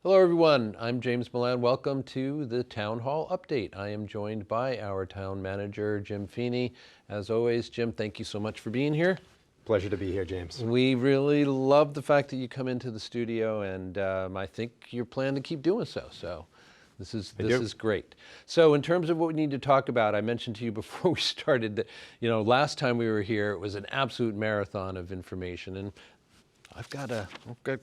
Hello everyone, I'm James Milan. Welcome to the Town Hall Update. I am joined by our town manager, Jim Feeney. As always, Jim, thank you so much for being here. Pleasure to be here, James. We really love the fact that you come into the studio, and I think you're planning to keep doing so. So this is great. So in terms of what we need to talk about, I mentioned to you before we started that, last time we were here, it was an absolute marathon of information, and I've got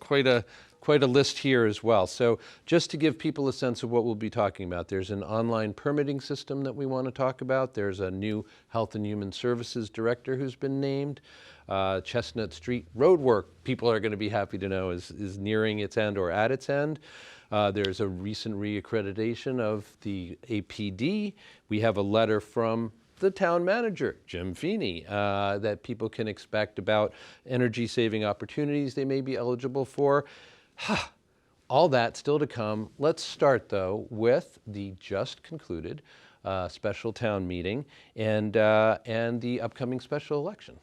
quite a list here as well. So just to give people a sense of what we'll be talking about, there's an online permitting system that we want to talk about. There's a new Health and Human Services Director who's been named. Chestnut Street road work, people are going to be happy to know, is nearing its end or at its end. There's a recent reaccreditation of the APD. We have a letter from the town manager, Jim Feeney, that people can expect about energy saving opportunities they may be eligible for. All that still to come. Let's start though with the just concluded special town meeting and the upcoming special election.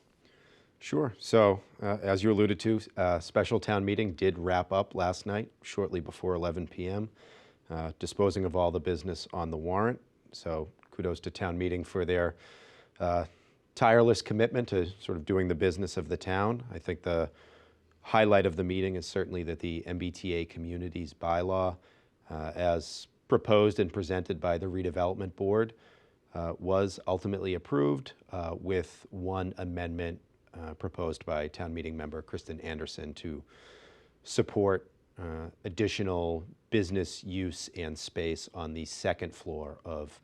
Sure. So as you alluded to, special town meeting did wrap up last night, shortly before 11 p.m., disposing of all the business on the warrant. So kudos to town meeting for their tireless commitment to sort of doing the business of the town. I think the highlight of the meeting is certainly that the MBTA Communities bylaw, as proposed and presented by the redevelopment board, was ultimately approved with one amendment proposed by town meeting member Kristen Anderson to support additional business use and space on the second floor of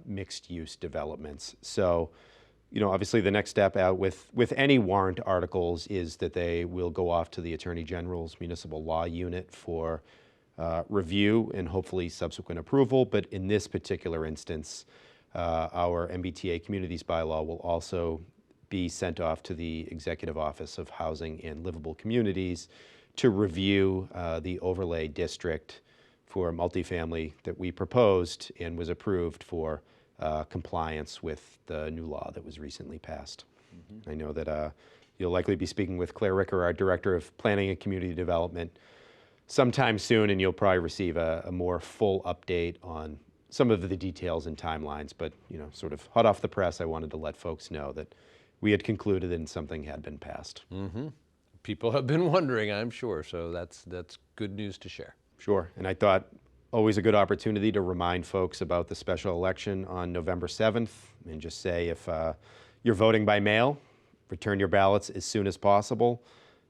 mixed-use developments. So, obviously the next step out with any warrant articles is that they will go off to the Attorney General's Municipal Law Unit for review and hopefully subsequent approval. But in this particular instance, our MBTA Communities bylaw will also be sent off to the Executive Office of Housing and Livable Communities to review the overlay district for multifamily that we proposed and was approved for compliance with the new law that was recently passed. Mm-hmm. I know that you'll likely be speaking with Claire Ricker, our Director of Planning and Community Development, sometime soon, and you'll probably receive a more full update on some of the details and timelines. But, sort of hot off the press, I wanted to let folks know that we had concluded and something had been passed. Mm-hmm. People have been wondering, I'm sure, so that's good news to share. Sure, and I thought always a good opportunity to remind folks about the special election on November 7th and just say if you're voting by mail, return your ballots as soon as possible.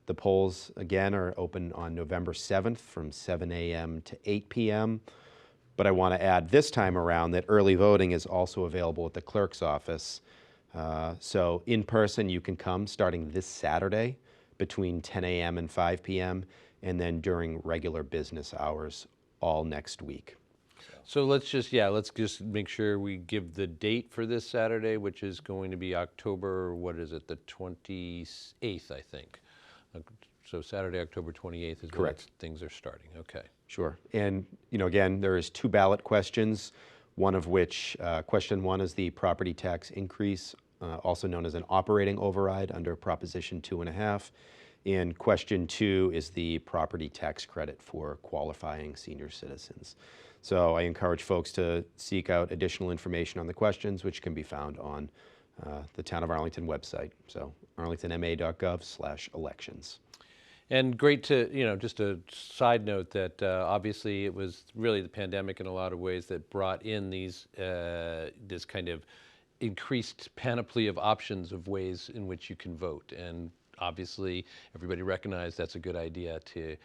The polls, again, are open on November 7th from 7 a.m. to 8 p.m. But I want to add this time around that early voting is also available at the clerk's office. So in person, you can come starting this Saturday between 10 a.m. and 5 p.m. and then during regular business hours all next week. So let's just make sure we give the date for this Saturday, which is going to be October, the 28th, I think. So Saturday, October 28th is correct. When things are starting. Okay. Sure. And, again, there is 2 ballot questions, one of which, question 1 is the property tax increase, also known as an operating override under Proposition 2.5. And question 2 is the property tax credit for qualifying senior citizens. So I encourage folks to seek out additional information on the questions, which can be found on the Town of Arlington website. So arlingtonma.gov/elections. And great to, just a side note that obviously it was really the pandemic in a lot of ways that brought in this kind of increased panoply of options of ways in which you can vote. And obviously, everybody recognized that's a good idea to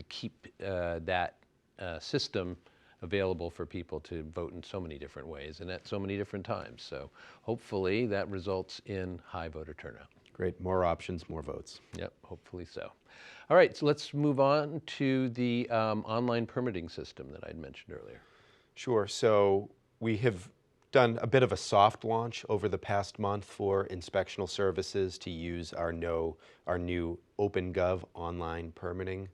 keep that system available for people to vote in so many different ways and at so many different times. So hopefully that results in high voter turnout. Great, more options, more votes. Yep, hopefully so. All right, so let's move on to the online permitting system that I'd mentioned earlier. Sure, so we have done a bit of a soft launch over the past month for inspectional services to use our new OpenGov online permitting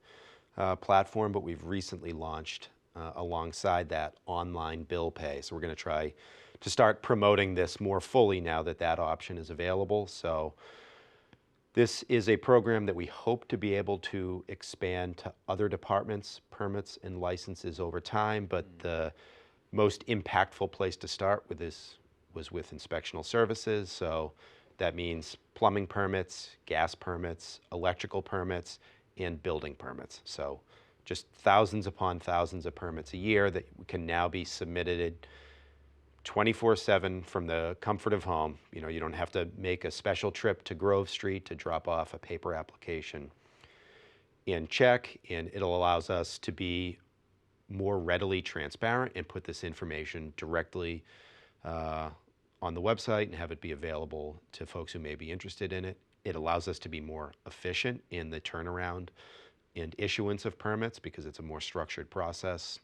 platform, but we've recently launched alongside that online bill pay. So we're going to try to start promoting this more fully now that that option is available. So This is a program that we hope to be able to expand to other departments, permits, and licenses over time, but the most impactful place to start with this was with inspectional services. So that means plumbing permits, gas permits, electrical permits, and building permits. So just thousands upon thousands of permits a year that can now be submitted 24/7 from the comfort of home. You know, you don't have to make a special trip to Grove Street to drop off a paper application and check, and it allows us to be more readily transparent and put this information directly on the website and have it be available to folks who may be interested in it. It allows us to be more efficient in the turnaround and issuance of permits because it's a more structured process.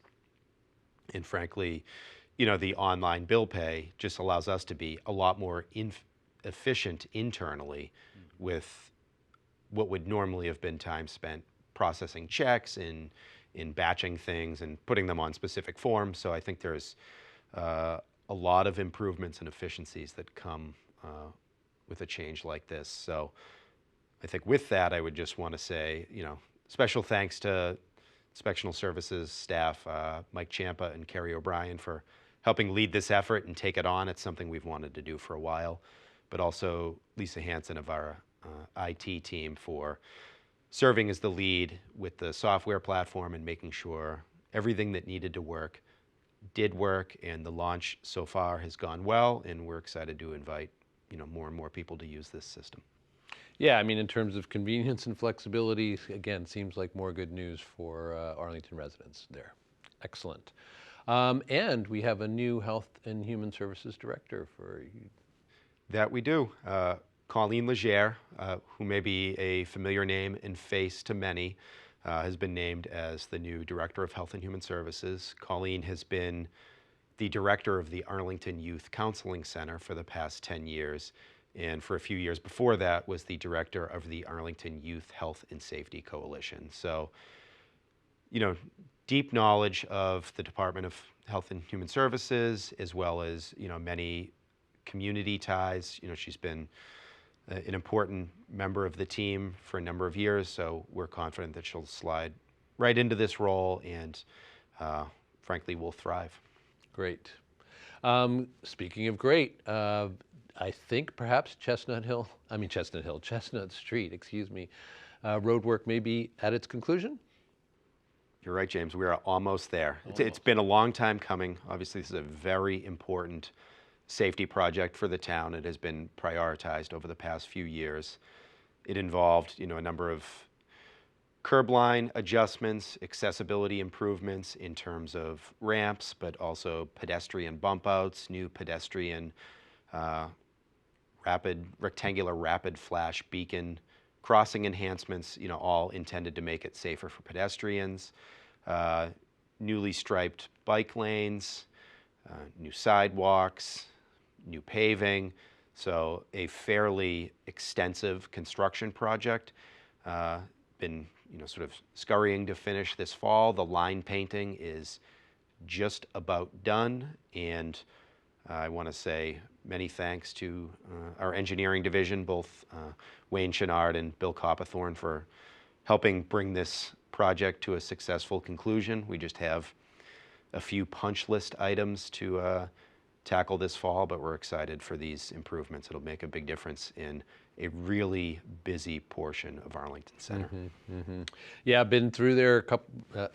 And frankly, you know, the online bill pay just allows us to be a lot more efficient internally with what would normally have been time spent processing checks and in batching things and putting them on specific forms. So I think there's a lot of improvements and efficiencies that come with a change like this. So I think with that, I would just want to say, you know, special thanks to Inspectional Services staff, Mike Champa and Kerry O'Brien, for helping lead this effort and take it on. It's something we've wanted to do for a while, but also Lisa Hansen of our IT team for serving as the lead with the software platform and making sure everything that needed to work did work, and the launch so far has gone well, and we're excited to invite, you know, more and more people to use this system. Yeah, I mean, in terms of convenience and flexibility, again, seems like more good news for Arlington residents there. Excellent. And we have a new Health and Human Services Director for you. That we do. Colleen Legere, who may be a familiar name and face to many, has been named as the new Director of Health and Human Services. Colleen has been the director of the Arlington Youth Counseling Center for the past 10 years. And for a few years before that was the director of the Arlington Youth Health and Safety Coalition. So, you know, deep knowledge of the Department of Health and Human Services, as well as, you know, many community ties. You know, she's been an important member of the team for a number of years, so we're confident that she'll slide right into this role and frankly will thrive. Great. Speaking of great, I think perhaps Chestnut Street, excuse me, road work may be at its conclusion? You're right, James. We are almost there. It's been a long time coming. Obviously, this is a very important safety project for the town. It has been prioritized over the past few years. It involved, you know, a number of curb line adjustments, accessibility improvements in terms of ramps, but also pedestrian bump outs, new pedestrian rectangular rapid flash beacon crossing enhancements, you know, all intended to make it safer for pedestrians, newly striped bike lanes, new sidewalks, new paving. So a fairly extensive construction project. Been, you know, sort of scurrying to finish this fall. The line painting is just about done, and I want to say many thanks to our engineering division, both Wayne Chenard and Bill Coppathorn, for helping bring this project to a successful conclusion. We just have a few punch list items to tackle this fall, but we're excited for these improvements. It'll make a big difference in a really busy portion of Arlington Center. Mm-hmm, mm-hmm. Yeah, I've been through there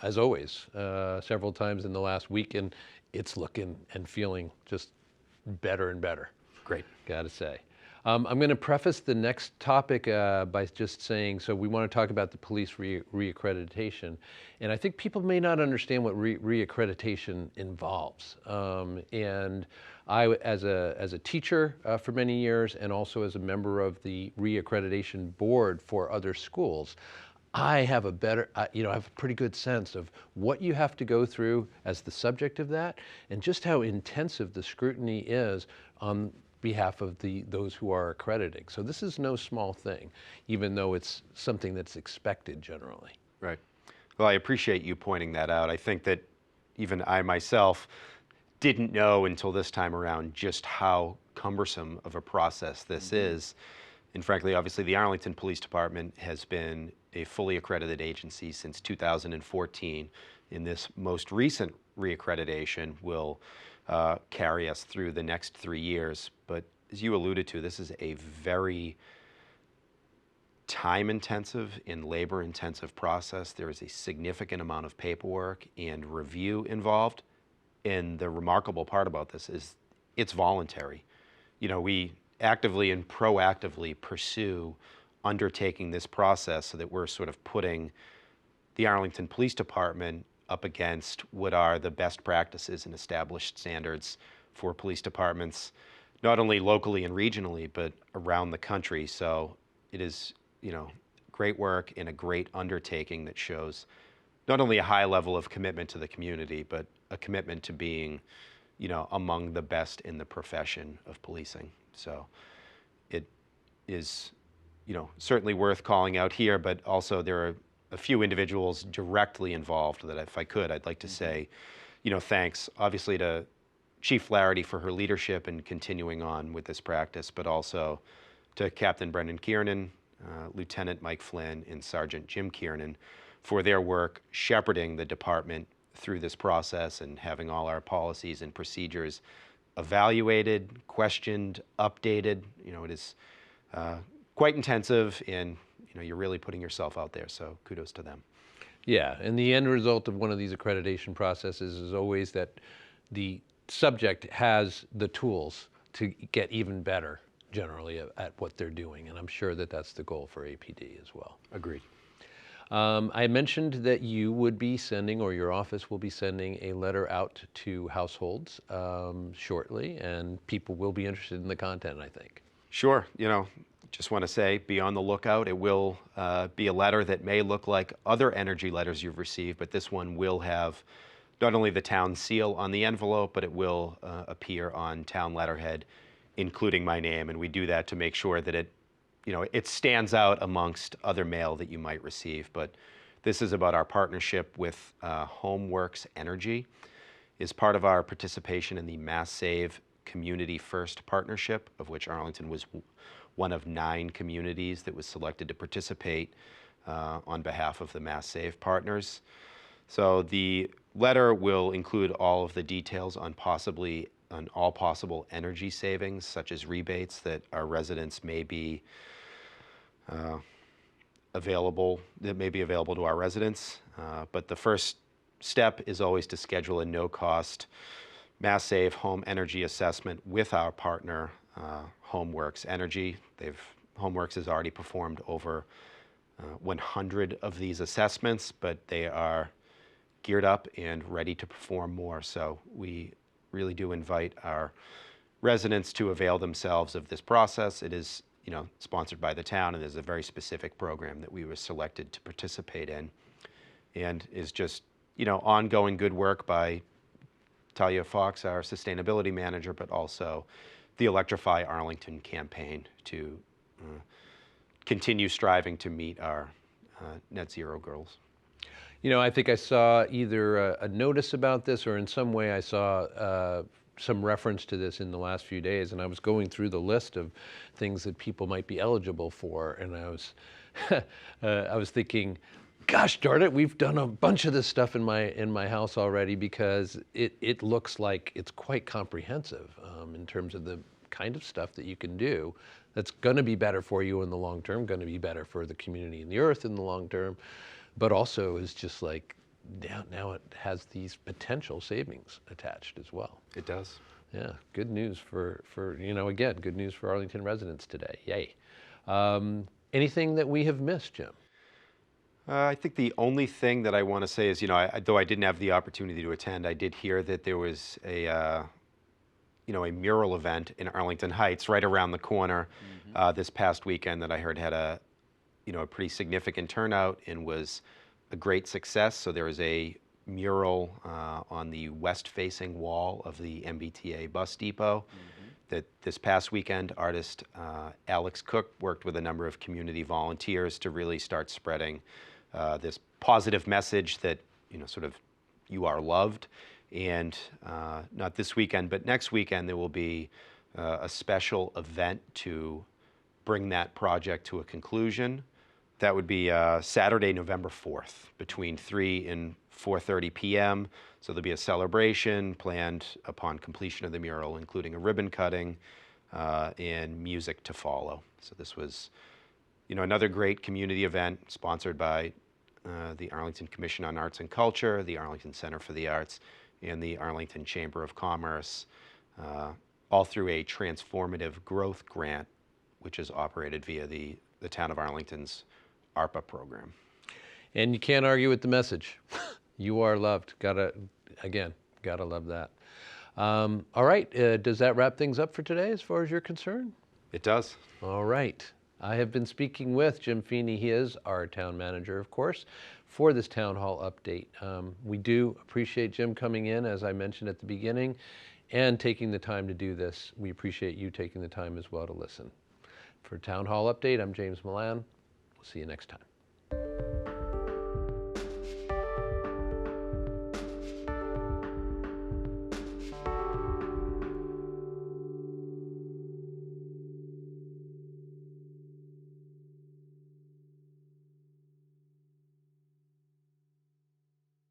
as always, several times in the last week, and it's looking and feeling just better and better. Great. Gotta say. I'm going to preface the next topic by just saying, so we want to talk about the police reaccreditation, and I think people may not understand what reaccreditation involves. And I, as a teacher for many years, and also as a member of the reaccreditation board for other schools, I have a better, you know, I have a pretty good sense of what you have to go through as the subject of that, and just how intensive the scrutiny is on behalf of those who are accrediting. So this is no small thing, even though it's something that's expected generally. Right. Well, I appreciate you pointing that out. I think that even I myself didn't know until this time around just how cumbersome of a process this is. And frankly, obviously, the Arlington Police Department has been a fully accredited agency since 2014. And this most recent reaccreditation will carry us through the next 3 years. But as you alluded to, this is a very time-intensive and labor-intensive process. There is a significant amount of paperwork and review involved. And the remarkable part about this is it's voluntary. You know, we actively and proactively pursue undertaking this process so that we're sort of putting the Arlington Police Department up against what are the best practices and established standards for police departments, not only locally and regionally, but around the country. So it is, you know, great work and a great undertaking that shows not only a high level of commitment to the community, but a commitment to being, you know, among the best in the profession of policing. So it is, you know, certainly worth calling out here, but also there are a few individuals directly involved that if I could, I'd like to say, you know, thanks obviously to Chief Flaherty for her leadership and continuing on with this practice, but also to Captain Brendan Kiernan, Lieutenant Mike Flynn, and Sergeant Jim Kiernan for their work shepherding the department through this process and having all our policies and procedures evaluated, questioned, updated. You know, it is quite intensive, and you know, you're really putting yourself out there, so kudos to them. Yeah, and the end result of one of these accreditation processes is always that the subject has the tools to get even better generally at what they're doing, and I'm sure that that's the goal for APD as well. Agreed. I mentioned that you would be sending, or your office will be sending, a letter out to households shortly, and people will be interested in the content, I think. Sure. You know, just want to say, be on the lookout. It will be a letter that may look like other energy letters you've received, but this one will have not only the town seal on the envelope, but it will appear on town letterhead, including my name. And we do that to make sure that it, you know, it stands out amongst other mail that you might receive. But this is about our partnership with HomeWorks Energy. Is part of our participation in the Mass Save Community First partnership, of which Arlington was one of 9 communities that was selected to participate on behalf of the Mass Save partners. So the letter will include all of the details on all possible energy savings, such as rebates that our residents may be available to our residents. But the first step is always to schedule a no-cost Mass Save home energy assessment with our partner, HomeWorks Energy. HomeWorks has already performed over 100 of these assessments, but they are geared up and ready to perform more. So we really do invite our residents to avail themselves of this process. It is, you know, sponsored by the town, and there's a very specific program that we were selected to participate in, and is just, you know, ongoing good work by Talia Fox, our sustainability manager, but also the Electrify Arlington campaign to continue striving to meet our net zero goals. You know, I think I saw either a notice about this, or in some way I saw some reference to this in the last few days, and I was going through the list of things that people might be eligible for, and I was I was thinking, gosh darn it, we've done a bunch of this stuff in my house already, because it looks like it's quite comprehensive in terms of the kind of stuff that you can do that's going to be better for you in the long term, going to be better for the community and the earth in the long term, but also is just like now it has these potential savings attached as well. It does. Yeah, good news for you know, again, good news for Arlington residents today. Yay. Anything that we have missed, Jim? I think the only thing that I want to say is, you know, though I didn't have the opportunity to attend, I did hear that there was a mural event in Arlington Heights right around the corner this past weekend that I heard had a pretty significant turnout and was a great success. So there was a mural on the west-facing wall of the MBTA bus depot that this past weekend artist Alex Cook worked with a number of community volunteers to really start spreading this positive message that, you know, sort of you are loved. And not this weekend, but next weekend there will be a special event to bring that project to a conclusion. That would be Saturday, November 4th, between 3 and 4:30 p.m. So there'll be a celebration planned upon completion of the mural, including a ribbon cutting and music to follow. So this was, another great community event sponsored by the Arlington Commission on Arts and Culture, the Arlington Center for the Arts, and the Arlington Chamber of Commerce, all through a transformative growth grant, which is operated via the town of Arlington's ARPA program. And you can't argue with the message. You are loved. Gotta love that. All right, does that wrap things up for today as far as you're concerned? It does. All right. I have been speaking with Jim Feeney. He is our town manager, of course, for this town hall update. We do appreciate Jim coming in, as I mentioned at the beginning, and taking the time to do this. We appreciate you taking the time as well to listen. For Town Hall Update, I'm James Milan. We'll see you next time.